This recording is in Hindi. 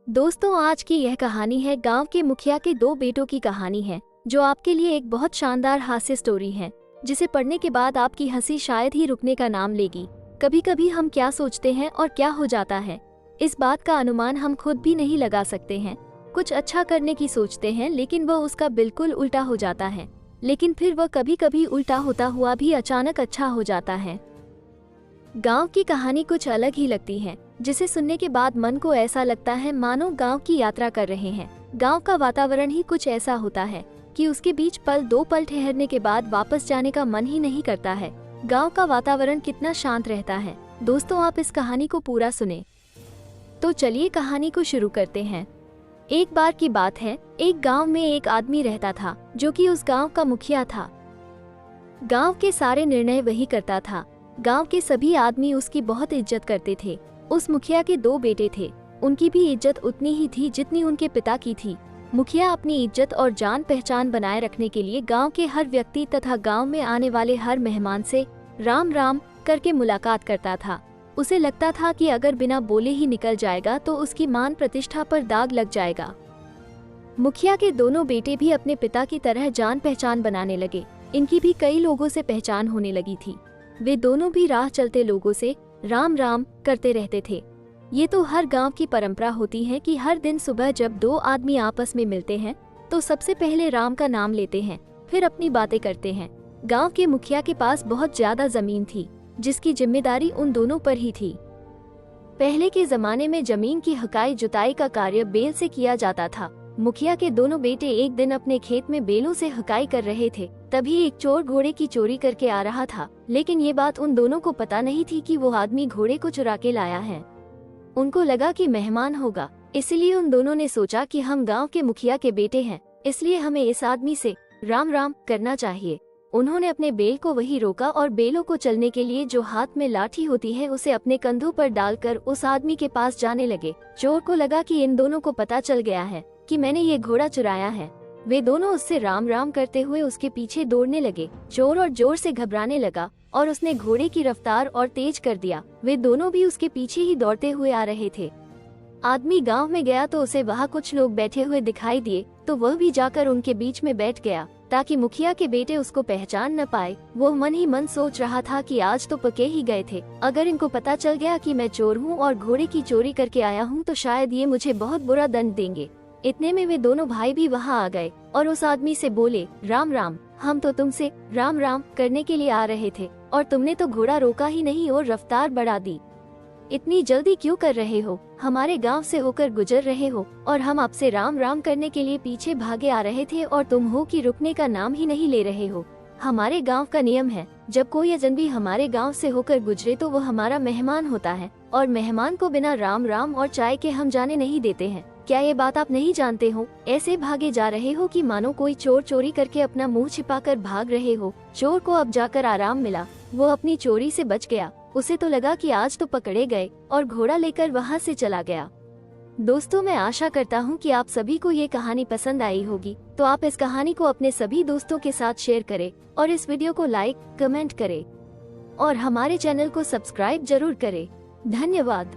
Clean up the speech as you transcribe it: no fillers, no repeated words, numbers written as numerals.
दोस्तों, आज की यह कहानी है गांव के मुखिया के दो बेटों की कहानी है, जो आपके लिए एक बहुत शानदार हास्य स्टोरी है, जिसे पढ़ने के बाद आपकी हंसी शायद ही रुकने का नाम लेगी। कभी कभी हम क्या सोचते हैं और क्या हो जाता है, इस बात का अनुमान हम खुद भी नहीं लगा सकते हैं। कुछ अच्छा करने की सोचते हैं, लेकिन वह उसका बिल्कुल उल्टा हो जाता है। लेकिन फिर वह कभी कभी उल्टा होता हुआ भी अचानक अच्छा हो जाता है। गांव की कहानी कुछ अलग ही लगती है, जिसे सुनने के बाद मन को ऐसा लगता है मानो गांव की यात्रा कर रहे हैं। गांव का वातावरण ही कुछ ऐसा होता है कि उसके बीच दो पल ठहरने के बाद वापस जाने का मन ही नहीं करता है। गांव का वातावरण कितना शांत रहता है। दोस्तों, आप इस कहानी को पूरा सुने। तो चलिए कहानी को शुरू करते हैं। एक बार की बात है, एक गांव में एक आदमी रहता था, जो कि उस गांव का मुखिया था। गांव के सारे निर्णय वही करता था। गांव के सभी आदमी उसकी बहुत इज्जत करते थे। उस मुखिया के दो बेटे थे, उनकी भी इज्जत उतनी ही थी जितनी उनके पिता की थी। मुखिया अपनी इज्जत और जान पहचान बनाए रखने के लिए गांव के हर व्यक्ति तथा गांव में आने वाले हर मेहमान से राम राम करके मुलाकात करता था। उसे लगता था कि अगर बिना बोले ही निकल जाएगा तो उसकी मान प्रतिष्ठा पर दाग लग जाएगा। मुखिया के दोनों बेटे भी अपने पिता की तरह जान पहचान बनाने लगे। इनकी भी कई लोगों से पहचान होने लगी थी। वे दोनों भी राह चलते लोगों से राम राम करते रहते थे। ये तो हर गांव की परंपरा होती है कि हर दिन सुबह जब दो आदमी आपस में मिलते हैं तो सबसे पहले राम का नाम लेते हैं, फिर अपनी बातें करते हैं। गांव के मुखिया के पास बहुत ज्यादा जमीन थी, जिसकी जिम्मेदारी उन दोनों पर ही थी। पहले के जमाने में जमीन की हकाई जुताई का कार्य बैल से किया जाता था। मुखिया के दोनों बेटे एक दिन अपने खेत में बैलों से हकाई कर रहे थे, तभी एक चोर घोड़े की चोरी करके आ रहा था। लेकिन ये बात उन दोनों को पता नहीं थी कि वो आदमी घोड़े को चुरा के लाया है। उनको लगा कि मेहमान होगा, इसलिए उन दोनों ने सोचा कि हम गांव के मुखिया के बेटे हैं, इसलिए हमें इस आदमी से राम राम करना चाहिए। उन्होंने अपने बैल को वहीं रोका और बैलों को चलने के लिए जो हाथ में लाठी होती है उसे अपने कंधों पर डालकर उस आदमी के पास जाने लगे। चोर को लगा कि इन दोनों को पता चल गया है कि मैंने ये घोड़ा चुराया है। वे दोनों उससे राम राम करते हुए उसके पीछे दौड़ने लगे। चोर और जोर से घबराने लगा और उसने घोड़े की रफ्तार और तेज कर दिया। वे दोनों भी उसके पीछे ही दौड़ते हुए आ रहे थे। आदमी गांव में गया तो उसे वहां कुछ लोग बैठे हुए दिखाई दिए, तो वह भी जाकर उनके बीच में बैठ गया ताकि मुखिया के बेटे उसको पहचान न पाए। वो मन ही मन सोच रहा था कि आज तो पके ही गए थे। अगर इनको पता चल गया कि मैं चोर हूँ और घोड़े की चोरी करके आया हूँ तो शायद ये मुझे बहुत बुरा दंड देंगे। इतने में वे दोनों भाई भी वहां आ गए और उस आदमी से बोले, राम राम, हम तो तुमसे राम राम करने के लिए आ रहे थे और तुमने तो घोड़ा रोका ही नहीं और रफ्तार बढ़ा दी। इतनी जल्दी क्यों कर रहे हो? हमारे गांव से होकर गुजर रहे हो और हम आपसे राम राम करने के लिए पीछे भागे आ रहे थे और तुम हो कि रुकने का नाम ही नहीं ले रहे हो। हमारे गांव का नियम है, जब कोई अजनबी हमारे गांव से होकर गुजरे तो वो हमारा मेहमान होता है और मेहमान को बिना राम राम और चाय के हम जाने नहीं देते हैं। क्या ये बात आप नहीं जानते हो? ऐसे भागे जा रहे हो कि मानो कोई चोर चोरी करके अपना मुंह छिपाकर भाग रहे हो। चोर को अब जाकर आराम मिला, वो अपनी चोरी से बच गया। उसे तो लगा कि आज तो पकड़े गए और घोड़ा लेकर वहां से चला गया। दोस्तों, मैं आशा करता हूँ कि आप सभी को ये कहानी पसंद आई होगी, तो आप इस कहानी को अपने सभी दोस्तों के साथ शेयर करें और इस वीडियो को लाइक, कमेंट करें और हमारे चैनल को सब्सक्राइब जरूर करें। धन्यवाद।